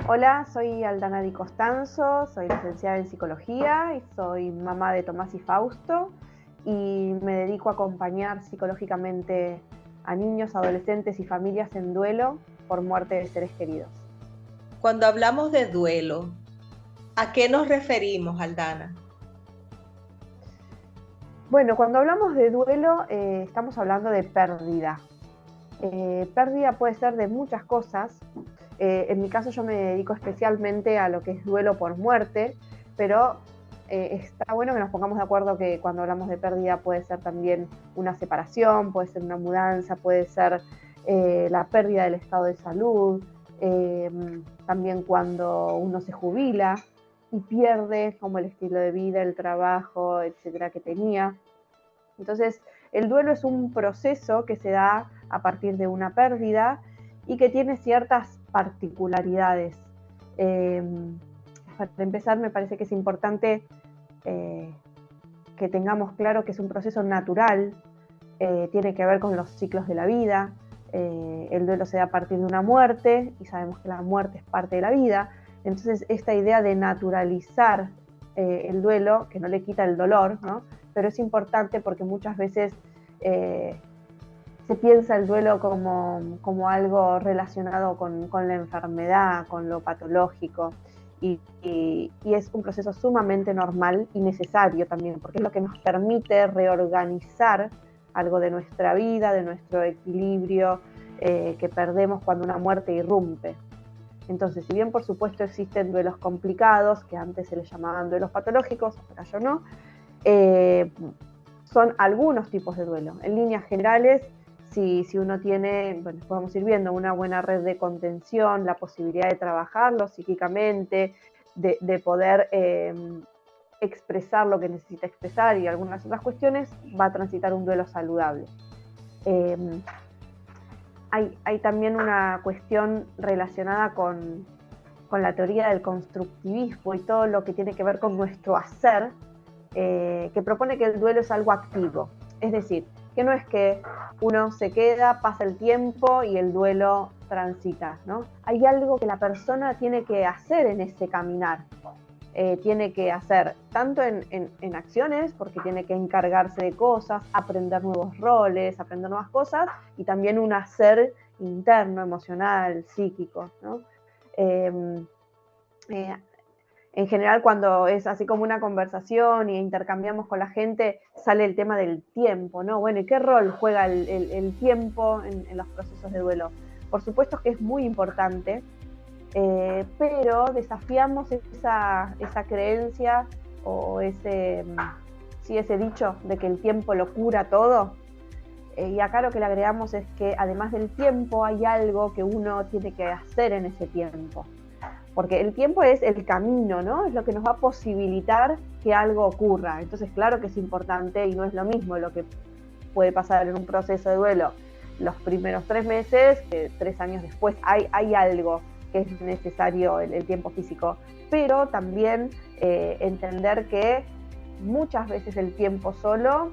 Hola, soy Aldana Di Costanzo, soy licenciada en psicología y soy mamá de Tomás y Fausto y me dedico a acompañar psicológicamente a niños, adolescentes y familias en duelo por muerte de seres queridos. Cuando hablamos de duelo, ¿a qué nos referimos, Aldana? Bueno, cuando hablamos de duelo estamos hablando de pérdida. Pérdida puede ser de muchas cosas. En mi caso yo me dedico especialmente a lo que es duelo por muerte, pero está bueno que nos pongamos de acuerdo que cuando hablamos de pérdida puede ser también una separación, puede ser una mudanza, puede ser la pérdida del estado de salud, eh, también cuando uno se jubila y pierde como el estilo de vida, el trabajo, etcétera, que tenía. Entonces, el duelo es un proceso que se da a partir de una pérdida y que tiene ciertas particularidades. Eh, para empezar, me parece que es importante eh, que tengamos claro que es un proceso natural, tiene que ver con los ciclos de la vida. El duelo se da a partir de una muerte y sabemos que la muerte es parte de la vida. Entonces, esta idea de naturalizar el duelo, que no le quita el dolor, ¿no? Pero es importante porque muchas veces se piensa el duelo como algo relacionado con la enfermedad, con lo patológico, y es un proceso sumamente normal y necesario también, porque es lo que nos permite reorganizar algo de nuestra vida, de nuestro equilibrio que perdemos cuando una muerte irrumpe. Entonces, si bien por supuesto existen duelos complicados, que antes se les llamaban duelos patológicos, ahora yo no, eh, son algunos tipos de duelo. En líneas generales, si uno tiene, bueno, podemos ir viendo una buena red de contención, la posibilidad de trabajarlo psíquicamente, de poder expresar lo que necesita expresar y algunas otras cuestiones, va a transitar un duelo saludable. Eh, hay también una cuestión relacionada con la teoría del constructivismo y todo lo que tiene que ver con nuestro hacer, que propone que el duelo es algo activo. Es decir, que no es que uno se queda, pasa el tiempo y el duelo transita, ¿no? Hay algo que la persona tiene que hacer en ese caminar. Tiene que hacer tanto en acciones, porque tiene que encargarse de cosas, aprender nuevos roles, aprender nuevas cosas, y también un hacer interno, emocional, psíquico, ¿no? Eh, eh, en general, cuando es así como una conversación y intercambiamos con la gente, sale el tema del tiempo, ¿no? Bueno, ¿y qué rol juega el tiempo en los procesos de duelo? Por supuesto que es muy importante, pero desafiamos esa creencia o ese dicho de que el tiempo lo cura todo. Y acá lo que le agregamos es que además del tiempo hay algo que uno tiene que hacer en ese tiempo. Porque el tiempo es el camino, ¿no? Es lo que nos va a posibilitar que algo ocurra. Entonces, claro que es importante y no es lo mismo lo que puede pasar en un proceso de duelo los primeros 3 meses, que 3 años después hay algo que es necesario, el tiempo físico. Pero también entender que muchas veces el tiempo solo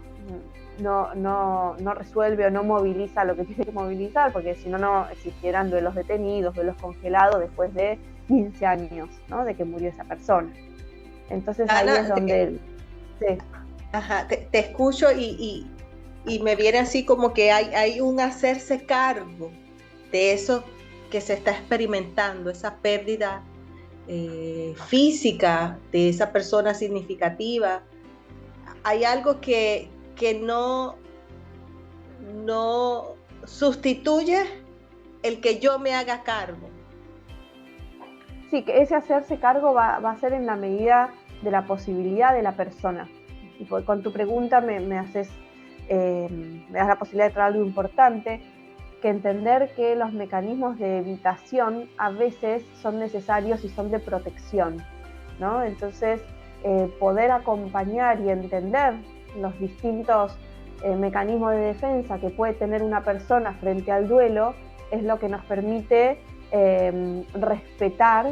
no resuelve o no moviliza lo que tiene que movilizar, porque si no, no existieran duelos detenidos, duelos congelados después de 15 años, ¿no? De que murió esa persona. Entonces ahí es Ana, donde... Sí. ajá, te escucho y me viene así como que hay un hacerse cargo de eso que se está experimentando, esa pérdida física de esa persona significativa. Hay algo que no sustituye el que yo me haga cargo. Sí, que ese hacerse cargo va a ser en la medida de la posibilidad de la persona. Y con tu pregunta me das la posibilidad de traer algo importante, que entender que los mecanismos de evitación a veces son necesarios y son de protección, ¿no? Entonces, poder acompañar y entender los distintos mecanismos de defensa que puede tener una persona frente al duelo es lo que nos permite respetar,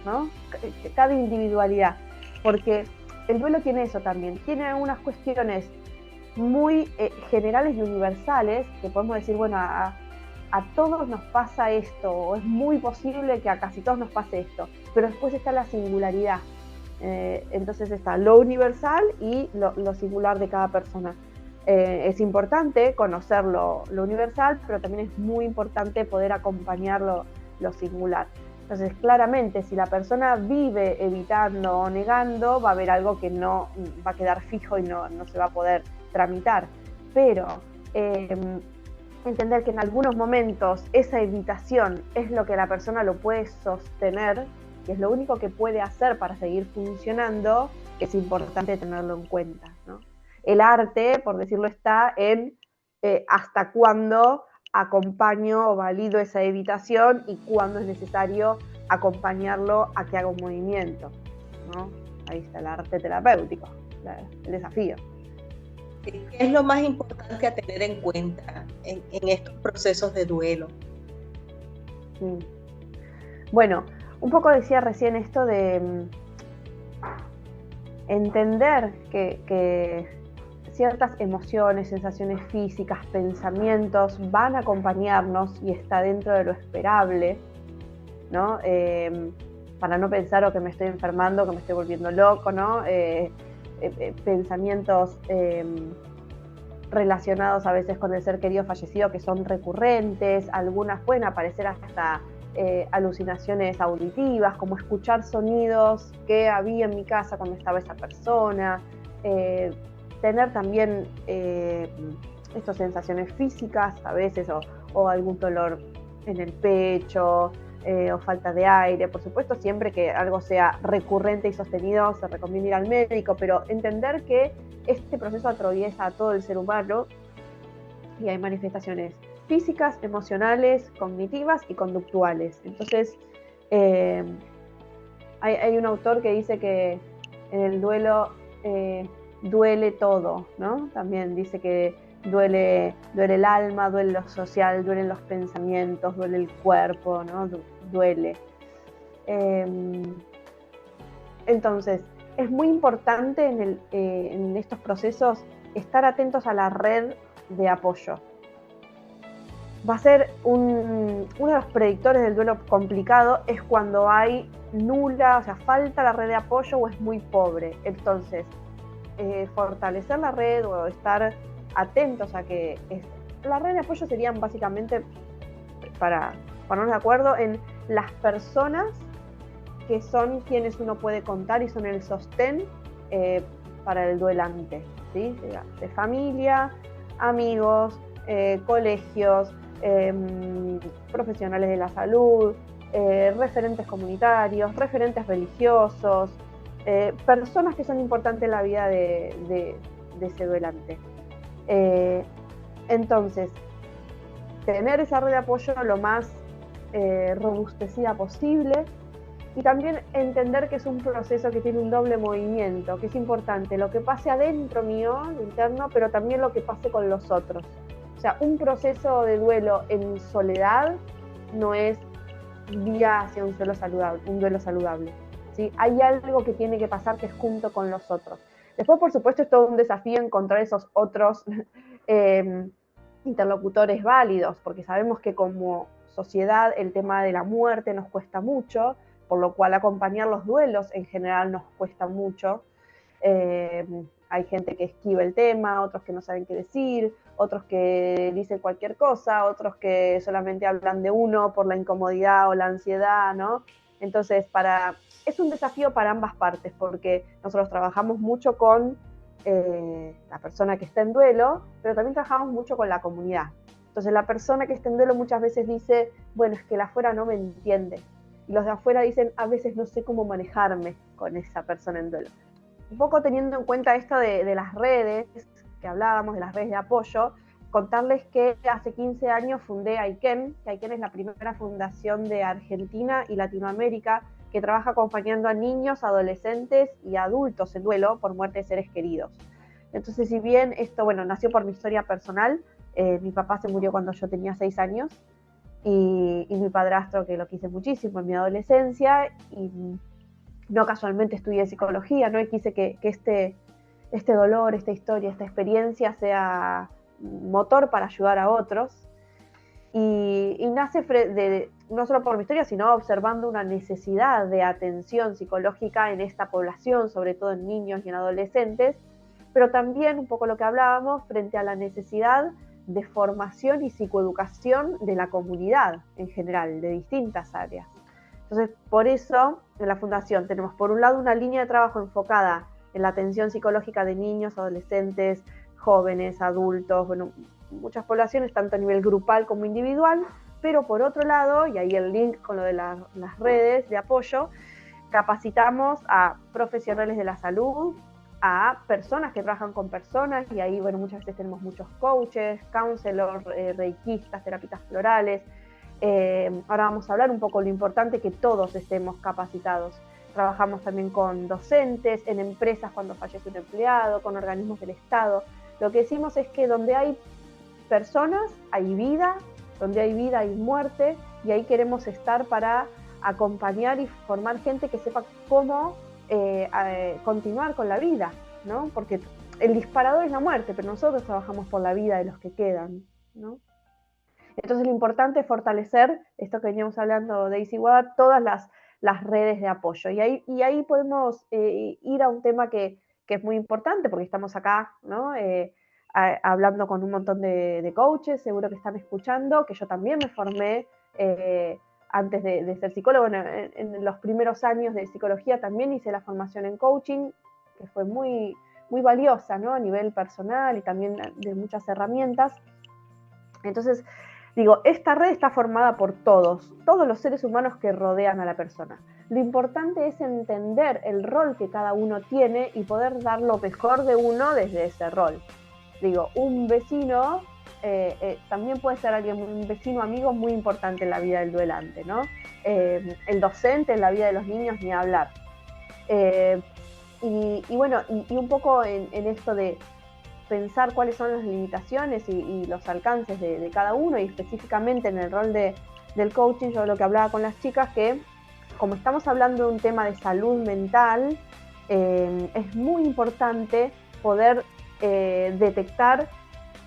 ¿no? Cada individualidad, porque el duelo tiene eso también, tiene unas cuestiones muy generales y universales, que podemos decir, bueno, a todos nos pasa esto, o es muy posible que a casi todos nos pase esto, pero después está la singularidad. Entonces está lo universal y lo singular de cada persona. Es importante conocer lo universal, pero también es muy importante poder acompañar lo singular. Entonces, claramente, si la persona vive evitando o negando, va a haber algo que no va a quedar fijo y no se va a poder tramitar. Pero entender que en algunos momentos esa evitación es lo que la persona lo puede sostener, que es lo único que puede hacer para seguir funcionando, es importante tenerlo en cuenta, ¿no? El arte, por decirlo, está en hasta cuándo acompaño o valido esa evitación y cuándo es necesario acompañarlo a que haga un movimiento, ¿no? Ahí está el arte terapéutico, el desafío. ¿Qué es lo más importante a tener en cuenta en estos procesos de duelo? Bueno, un poco decía recién esto de entender que ciertas emociones, sensaciones físicas, pensamientos van a acompañarnos y está dentro de lo esperable, ¿no? Para no pensar o que me estoy enfermando, que me estoy volviendo loco, ¿no? Pensamientos relacionados a veces con el ser querido fallecido que son recurrentes, algunas pueden aparecer hasta alucinaciones auditivas, como escuchar sonidos que había en mi casa cuando estaba esa persona, tener también estas sensaciones físicas a veces o algún dolor en el pecho o falta de aire. Por supuesto, siempre que algo sea recurrente y sostenido se recomienda ir al médico, pero entender que este proceso atraviesa a todo el ser humano y hay manifestaciones físicas, emocionales, cognitivas y conductuales. Entonces, hay un autor que dice que en el duelo duele todo, ¿no? También dice que duele el alma, duele lo social, duelen los pensamientos, duele el cuerpo, ¿no? Duele. Entonces, es muy importante en estos procesos estar atentos a la red de apoyo. Va a ser uno de los predictores del duelo complicado es cuando hay nula, o sea, falta la red de apoyo o es muy pobre. Entonces, fortalecer la red o estar atentos a que la red de apoyo serían básicamente, para ponernos de acuerdo, en las personas que son quienes uno puede contar y son el sostén para el duelante, ¿sí? De familia, amigos, colegios, profesionales de la salud, referentes comunitarios, referentes religiosos, personas que son importantes en la vida de ese duelante. Entonces, tener esa red de apoyo lo más robustecida posible y también entender que es un proceso que tiene un doble movimiento, que es importante lo que pase adentro mío, lo interno, pero también lo que pase con los otros. O sea, un proceso de duelo en soledad no es vía hacia un duelo saludable. ¿Sí? Hay algo que tiene que pasar que es junto con los otros. Después, por supuesto, es todo un desafío encontrar esos otros interlocutores válidos, porque sabemos que como sociedad el tema de la muerte nos cuesta mucho, por lo cual acompañar los duelos en general nos cuesta mucho. Hay gente que esquiva el tema, otros que no saben qué decir, otros que dicen cualquier cosa, otros que solamente hablan de uno por la incomodidad o la ansiedad, ¿no? Entonces, es un desafío para ambas partes, porque nosotros trabajamos mucho con la persona que está en duelo, pero también trabajamos mucho con la comunidad. Entonces, la persona que está en duelo muchas veces dice, bueno, es que el afuera no me entiende. Y los de afuera dicen, a veces no sé cómo manejarme con esa persona en duelo. Un poco teniendo en cuenta esto de las redes, que hablábamos, de las redes de apoyo, contarles que hace 15 años fundé Aiken, que Aiken es la primera fundación de Argentina y Latinoamérica que trabaja acompañando a niños, adolescentes y adultos en duelo por muerte de seres queridos. Entonces, si bien esto, bueno, nació por mi historia personal, mi papá se murió cuando yo tenía 6 años, y mi padrastro, que lo quise muchísimo en mi adolescencia, y no casualmente estudié psicología, ¿no? Y quise que este dolor, esta historia, esta experiencia sea motor para ayudar a otros. y nace no solo por mi historia, sino observando una necesidad de atención psicológica en esta población, sobre todo en niños y en adolescentes, pero también un poco lo que hablábamos frente a la necesidad de formación y psicoeducación de la comunidad en general, de distintas áreas. Entonces, por eso en la Fundación tenemos por un lado una línea de trabajo enfocada en la atención psicológica de niños, adolescentes, jóvenes, adultos, bueno, muchas poblaciones, tanto a nivel grupal como individual, pero por otro lado, y ahí el link con lo de las redes de apoyo, capacitamos a profesionales de la salud, a personas que trabajan con personas, y ahí, bueno, muchas veces tenemos muchos coaches, counselors, reikistas, terapistas florales. Ahora vamos a hablar un poco de lo importante que todos estemos capacitados. Trabajamos también con docentes, en empresas cuando fallece un empleado, con organismos del Estado. Lo que decimos es que donde hay personas hay vida, donde hay vida hay muerte, y ahí queremos estar para acompañar y formar gente que sepa cómo continuar con la vida, ¿no? Porque el disparador es la muerte, pero nosotros trabajamos por la vida de los que quedan, ¿no? Entonces lo importante es fortalecer esto que veníamos hablando de Daisy Wada, todas las redes de apoyo. Y ahí podemos ir a un tema que es muy importante, porque estamos acá, ¿no? Hablando con un montón de coaches, seguro que están escuchando, que yo también me formé antes de ser psicólogo. En los primeros años de psicología también hice la formación en coaching, que fue muy, muy valiosa, ¿no? A nivel personal y también de muchas herramientas. Entonces, digo, esta red está formada por todos los seres humanos que rodean a la persona. Lo importante es entender el rol que cada uno tiene y poder dar lo mejor de uno desde ese rol. Digo, un vecino también puede ser un vecino amigo muy importante en la vida del duelante, ¿no? El docente en la vida de los niños, ni hablar. Y bueno, y un poco en esto de pensar cuáles son las limitaciones y los alcances de cada uno, y específicamente en el rol del coaching, yo lo que hablaba con las chicas, que como estamos hablando de un tema de salud mental, es muy importante poder detectar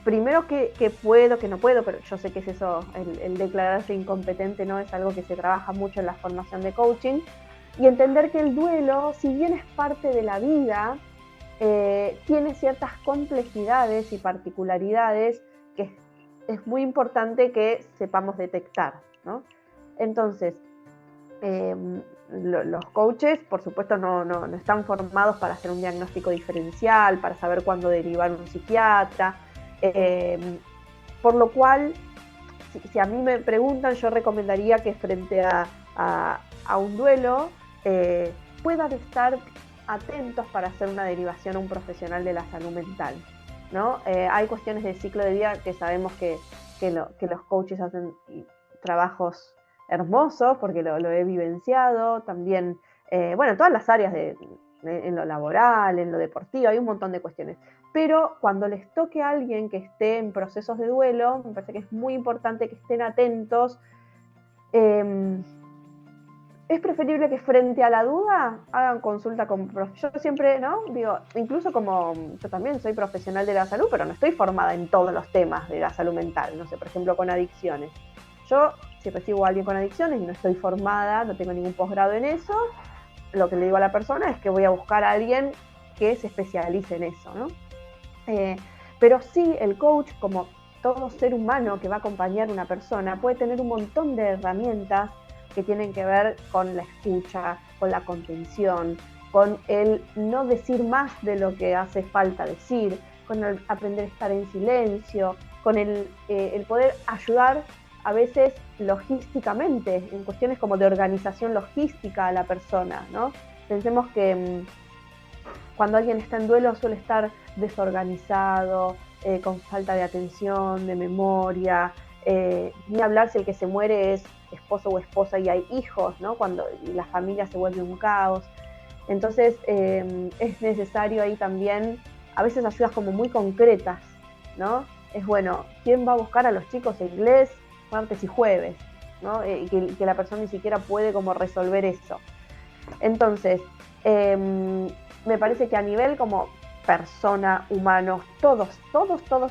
primero qué puedo, qué no puedo, pero yo sé que es eso, el declararse incompetente, ¿no? Es algo que se trabaja mucho en la formación de coaching, y entender que el duelo, si bien es parte de la vida, tiene ciertas complejidades y particularidades que es muy importante que sepamos detectar, ¿no? Entonces, los coaches, por supuesto, no están formados para hacer un diagnóstico diferencial, para saber cuándo derivar a un psiquiatra, por lo cual, si a mí me preguntan, yo recomendaría que frente a un duelo puedan estar atentos para hacer una derivación a un profesional de la salud mental, ¿no? Hay cuestiones del ciclo de vida que sabemos que los coaches hacen trabajos hermosos, porque lo he vivenciado, también, bueno, en todas las áreas en lo laboral, en lo deportivo, hay un montón de cuestiones. Pero cuando les toque a alguien que esté en procesos de duelo, me parece que es muy importante que estén atentos. Es preferible que frente a la duda hagan consulta con yo siempre, ¿no? Digo, incluso como yo también soy profesional de la salud, pero no estoy formada en todos los temas de la salud mental, no sé, por ejemplo, con adicciones. Yo, si recibo a alguien con adicciones y no estoy formada, no tengo ningún posgrado en eso, lo que le digo a la persona es que voy a buscar a alguien que se especialice en eso, ¿no? Pero sí, el coach, como todo ser humano que va a acompañar a una persona, puede tener un montón de herramientas que tienen que ver con la escucha, con la contención, con el no decir más de lo que hace falta decir, con el aprender a estar en silencio, con el poder ayudar a veces logísticamente, en cuestiones como de organización logística a la persona, ¿no? Pensemos que cuando alguien está en duelo suele estar desorganizado, con falta de atención, de memoria, ni hablar si el que se muere es esposo o esposa y hay hijos, ¿no? Cuando la familia se vuelve un caos. Entonces es necesario ahí también, a veces ayudas como muy concretas, ¿no? Es bueno, ¿quién va a buscar a los chicos en inglés martes y jueves? ¿No? Y que la persona ni siquiera puede como resolver eso. Entonces, me parece que a nivel como persona, humanos, todos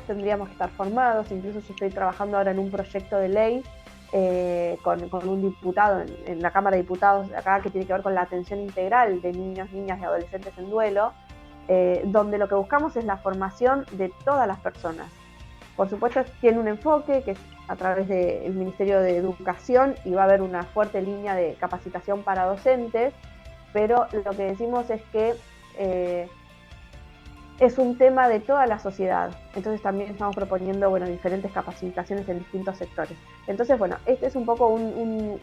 tendríamos que estar formados. Incluso yo estoy trabajando ahora en un proyecto de ley con un diputado en la Cámara de Diputados acá, que tiene que ver con la atención integral de niños, niñas y adolescentes en duelo, donde lo que buscamos es la formación de todas las personas. Por supuesto tiene un enfoque que es a través del Ministerio de Educación, y va a haber una fuerte línea de capacitación para docentes, pero lo que decimos es que es un tema de toda la sociedad. Entonces también estamos proponiendo, bueno, diferentes capacitaciones en distintos sectores. Entonces, bueno, este es un poco un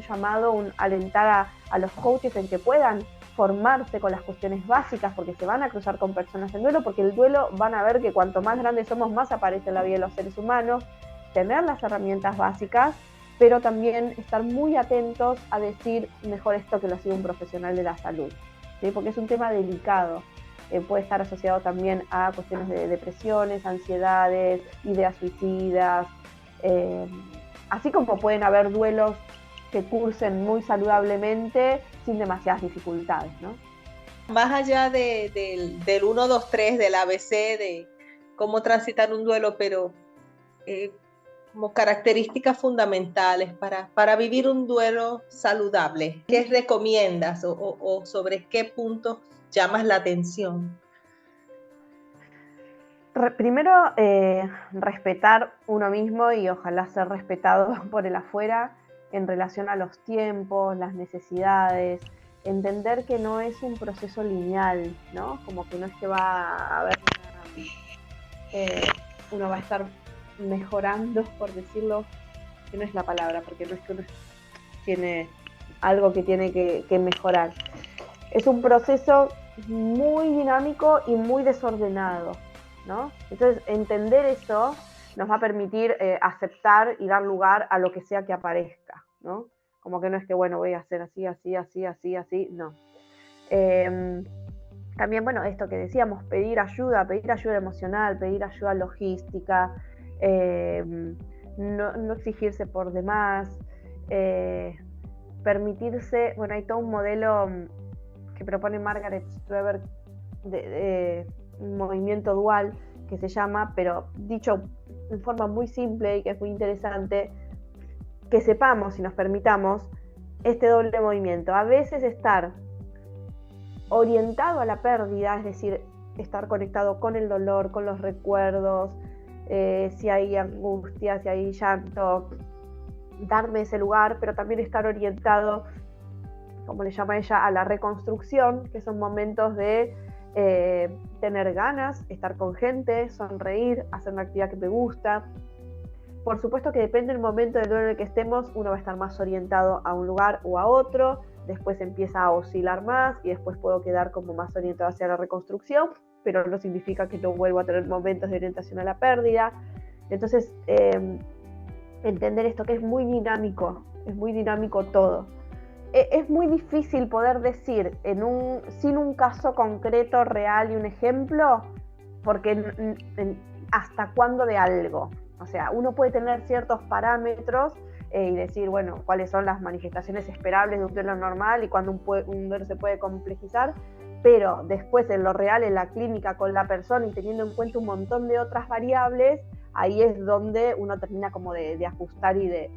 llamado, un alentar a los coaches en que puedan formarse con las cuestiones básicas, porque se van a cruzar con personas en duelo, porque el duelo van a ver que cuanto más grandes somos, más aparece en la vida de los seres humanos. Tener las herramientas básicas, pero también estar muy atentos a decir mejor esto que lo hacía un profesional de la salud, ¿sí? Porque es un tema delicado. Puede estar asociado también a cuestiones de depresiones, ansiedades, ideas suicidas, así como pueden haber duelos que cursen muy saludablemente sin demasiadas dificultades, ¿no? Más allá del 1, 2, 3, del ABC, de cómo transitar un duelo, pero como características fundamentales para vivir un duelo saludable, ¿qué recomiendas o sobre qué puntos llamas la atención? Primero, respetar uno mismo y ojalá ser respetado por el afuera en relación a los tiempos, las necesidades, entender que no es un proceso lineal, ¿no? Como que no es que va a haber uno va a estar mejorando, por decirlo, que no es la palabra, porque no es que uno tiene algo que tiene que mejorar. Es un proceso muy dinámico y muy desordenado, ¿no? Entonces, entender eso nos va a permitir aceptar y dar lugar a lo que sea que aparezca, ¿no? Como que no es que, bueno, voy a hacer así, no. También, bueno, esto que decíamos, pedir ayuda emocional, pedir ayuda logística, no exigirse por demás, permitirse, bueno, hay todo un modelo que propone Margaret Straeber de un movimiento dual que se llama, pero dicho en forma muy simple y que es muy interesante, que sepamos y nos permitamos este doble movimiento. A veces estar orientado a la pérdida, es decir, estar conectado con el dolor, con los recuerdos, si hay angustia, si hay llanto, darme ese lugar, pero también estar orientado, como le llama ella, a la reconstrucción, que son momentos de tener ganas, estar con gente, sonreír, hacer una actividad que me gusta. Por supuesto que depende del momento del duelo en el que estemos, uno va a estar más orientado a un lugar o a otro, después empieza a oscilar más y después puedo quedar como más orientado hacia la reconstrucción, pero no significa que no vuelva a tener momentos de orientación a la pérdida. Entonces, entender esto, que es muy dinámico todo. Es muy difícil poder decir sin un caso concreto, real y un ejemplo, porque hasta cuándo de algo. O sea, uno puede tener ciertos parámetros y decir, bueno, cuáles son las manifestaciones esperables de un duelo normal y cuándo un duelo se puede complejizar, pero después en lo real, en la clínica, con la persona y teniendo en cuenta un montón de otras variables, ahí es donde uno termina como de ajustar y de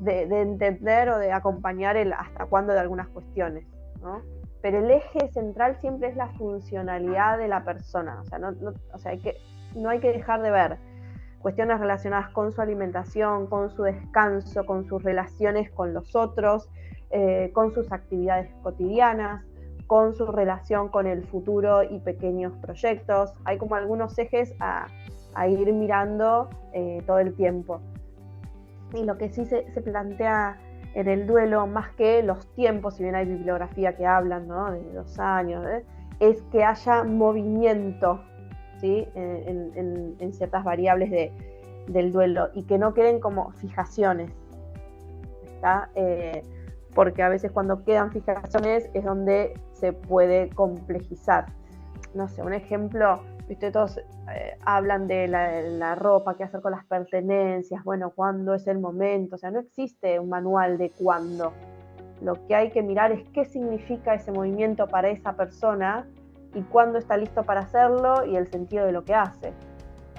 entender o de acompañar el hasta cuándo de algunas cuestiones, ¿no? Pero el eje central siempre es la funcionalidad de la persona, o sea, no hay que dejar de ver cuestiones relacionadas con su alimentación, con su descanso, con sus relaciones con los otros, con sus actividades cotidianas, con su relación con el futuro y pequeños proyectos. Hay como algunos ejes a ir mirando todo el tiempo. Y lo que sí se plantea en el duelo, más que los tiempos, si bien hay bibliografía que hablan, ¿no?, de 2 años, es que haya movimiento, ¿sí?, en ciertas variables del duelo y que no queden como fijaciones, ¿está? Porque a veces cuando quedan fijaciones es donde se puede complejizar. No sé, un ejemplo, ¿viste? Todos hablan de la ropa, qué hacer con las pertenencias, bueno, cuándo es el momento, o sea, no existe un manual de cuándo. Lo que hay que mirar es qué significa ese movimiento para esa persona y cuándo está listo para hacerlo y el sentido de lo que hace.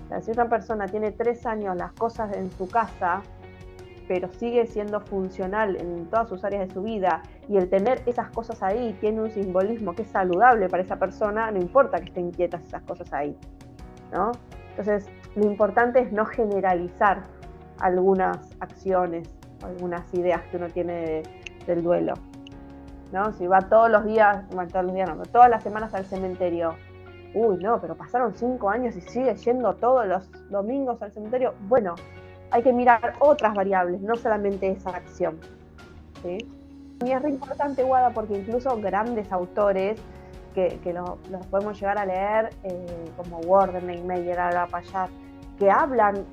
O sea, si una persona tiene 3 años las cosas en su casa, pero sigue siendo funcional en todas sus áreas de su vida, y el tener esas cosas ahí tiene un simbolismo que es saludable para esa persona, no importa que estén quietas esas cosas ahí, ¿no? Entonces, lo importante es no generalizar algunas acciones, algunas ideas que uno tiene del duelo, ¿no? Si va todos los días, bueno, todos los días no, todas las semanas al cementerio, uy, no, pero pasaron 5 años y sigue yendo todos los domingos al cementerio. Bueno, hay que mirar otras variables, no solamente esa acción, ¿sí? Y es re importante, Guada, porque incluso grandes autores que los podemos llegar a leer, como Worden, Meyer, Al-Payat, que hablan,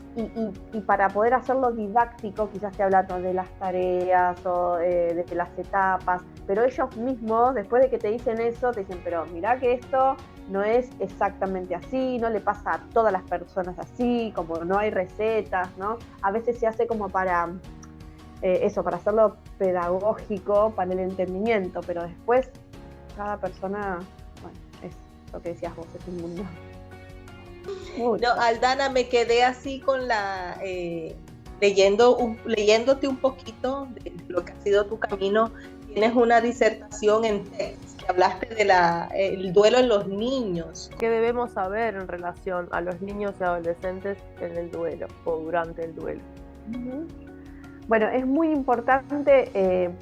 y para poder hacerlo didáctico, quizás te hablan de las tareas o de las etapas, pero ellos mismos, después de que te dicen eso, te dicen, pero mirá que esto no es exactamente así, no le pasa a todas las personas así, como no hay recetas, ¿no? A veces se hace como para eso, para hacerlo pedagógico, para el entendimiento, pero después cada persona, bueno, es lo que decías vos, es un mundo. No, Aldana, me quedé así con leyéndote un poquito de lo que ha sido tu camino. Tienes una disertación en TEDx que hablaste el duelo en los niños. ¿Qué debemos saber en relación a los niños y adolescentes en el duelo o durante el duelo? Bueno, es muy importante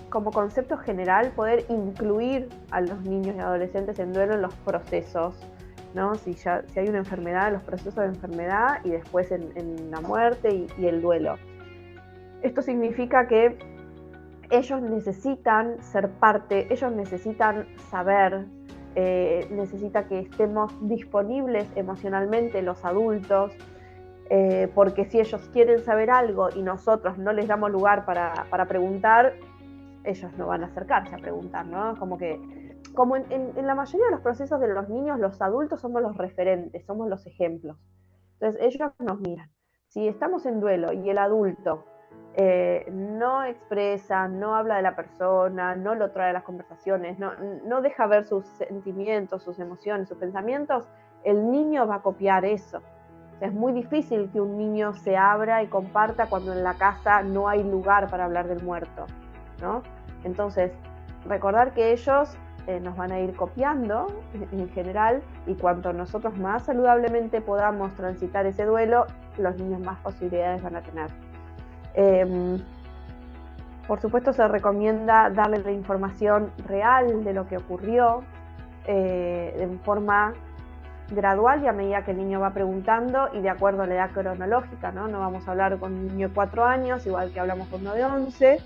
como concepto general poder incluir a los niños y adolescentes en duelo en los procesos, ¿no? Si hay una enfermedad, los procesos de enfermedad, y después en la muerte y el duelo. Esto significa que ellos necesitan ser parte, ellos necesitan saber, necesita que estemos disponibles emocionalmente los adultos, porque si ellos quieren saber algo y nosotros no les damos lugar para preguntar, ellos no van a acercarse a preguntar, ¿no? Como en la mayoría de los procesos de los niños, los adultos somos los referentes, somos los ejemplos. Entonces ellos nos miran. Si estamos en duelo y el adulto no expresa, no habla de la persona, no lo trae a las conversaciones, no deja ver sus sentimientos, sus emociones, sus pensamientos, el niño va a copiar eso. O sea, es muy difícil que un niño se abra y comparta cuando en la casa no hay lugar para hablar del muerto, ¿no? Entonces, recordar que ellos nos van a ir copiando en general, y cuanto nosotros más saludablemente podamos transitar ese duelo, los niños más posibilidades van a tener. Por supuesto, se recomienda darle la información real de lo que ocurrió en forma gradual y a medida que el niño va preguntando y de acuerdo a la edad cronológica, ¿no? No vamos a hablar con un niño de 4 años igual que hablamos con uno de 11,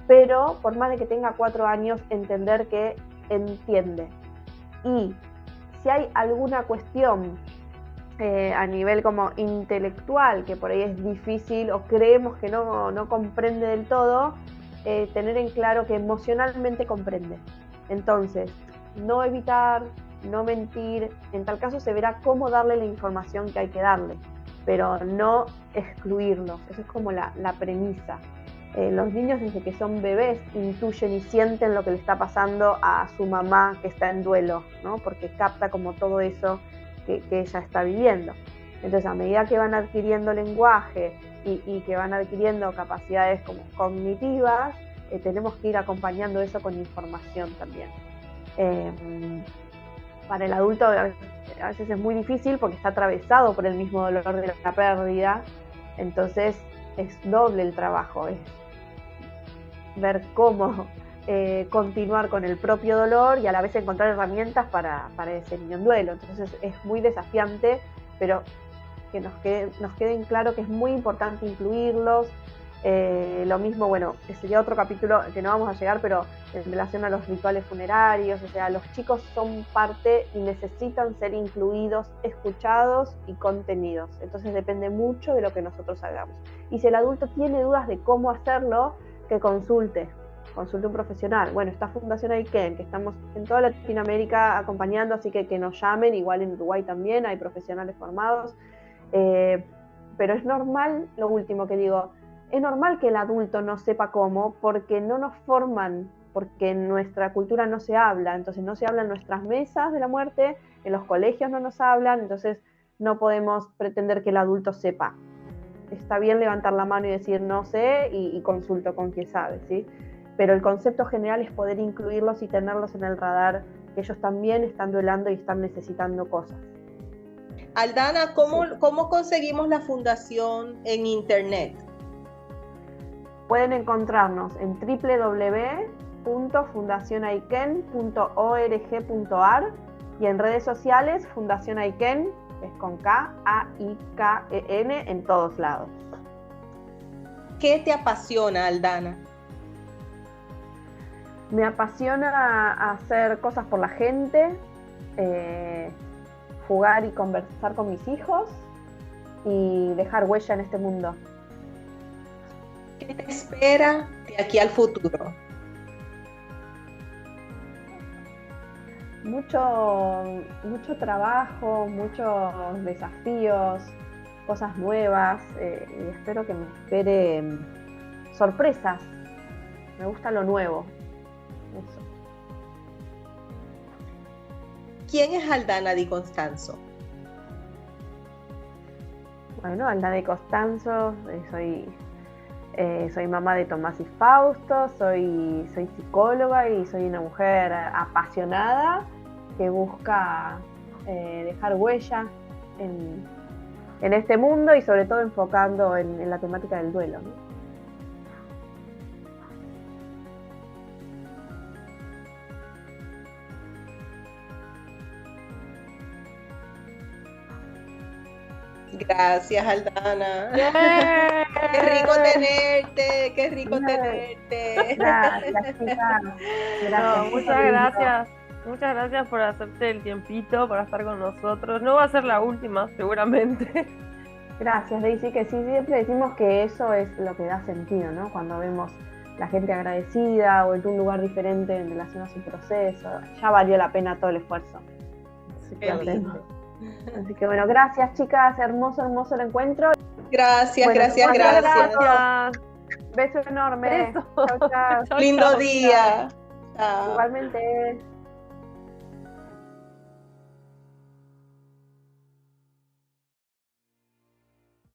pero por más de que tenga 4 años, entender que entiende. Y si hay alguna cuestión a nivel como intelectual que por ahí es difícil o creemos que no comprende del todo, tener en claro que emocionalmente comprende. Entonces, no evitar, no mentir, en tal caso se verá cómo darle la información que hay que darle, pero no excluirlos. Eso es como la premisa. Los niños desde que son bebés intuyen y sienten lo que le está pasando a su mamá que está en duelo, ¿no? Porque capta como todo eso que ella está viviendo. Entonces, a medida que van adquiriendo lenguaje y que van adquiriendo capacidades como cognitivas, tenemos que ir acompañando eso con información también. Para el adulto a veces es muy difícil porque está atravesado por el mismo dolor de la pérdida, entonces es doble el trabajo, es ver cómo continuar con el propio dolor y a la vez encontrar herramientas para ese niño en duelo. Entonces es muy desafiante, pero que nos quede en claro que es muy importante incluirlos. Lo mismo, bueno, sería otro capítulo que no vamos a llegar, pero en relación a los rituales funerarios, o sea, los chicos son parte y necesitan ser incluidos, escuchados y contenidos. Entonces depende mucho de lo que nosotros hagamos. Y si el adulto tiene dudas de cómo hacerlo, que consulte un profesional. Bueno, está Fundación Aiken, que estamos en toda Latinoamérica acompañando, así que nos llamen, igual en Uruguay también hay profesionales formados. Pero es normal, lo último que digo, es normal que el adulto no sepa cómo, porque no nos forman porque en nuestra cultura no se habla, entonces no se habla en nuestras mesas de la muerte, en los colegios no nos hablan, entonces no podemos pretender que el adulto sepa. Está bien levantar la mano y decir no sé y consulto con quien sabe, ¿sí? Pero el concepto general es poder incluirlos y tenerlos en el radar, que ellos también están duelando y están necesitando cosas. Aldana, ¿cómo conseguimos la fundación en internet? Pueden encontrarnos en www.fundacionaiken.org.ar y en redes sociales Fundación Aiken, es con K, A-I-K-E-N, en todos lados. ¿Qué te apasiona, Aldana? Me apasiona hacer cosas por la gente, jugar y conversar con mis hijos y dejar huella en este mundo. ¿Qué te espera de aquí al futuro? Mucho trabajo, muchos desafíos, cosas nuevas, y espero que me esperen sorpresas. Me gusta lo nuevo. Eso. ¿Quién es Aldana Di Constanzo? Bueno, Aldana Di Constanzo, soy mamá de Tomás y Fausto, soy psicóloga y soy una mujer apasionada que busca dejar huella en este mundo y sobre todo enfocando en la temática del duelo, ¿no? Gracias, Aldana. ¡Yeah! Qué rico tenerte, qué rico tenerte. Gracias, chicas. No, muchas gracias por hacerte el tiempito para estar con nosotros. No va a ser la última, seguramente. Gracias, Daisy, que sí, siempre decimos que eso es lo que da sentido, ¿no? Cuando vemos la gente agradecida o en un lugar diferente en relación a su proceso, ya valió la pena todo el esfuerzo. Qué lindo. Así que bueno, gracias, chicas, hermoso el encuentro. Gracias, Bueno, gracias. Gracias. Beso enorme. Beso. Chau, chau. Chau, Lindo chau. día. Chao. Igualmente.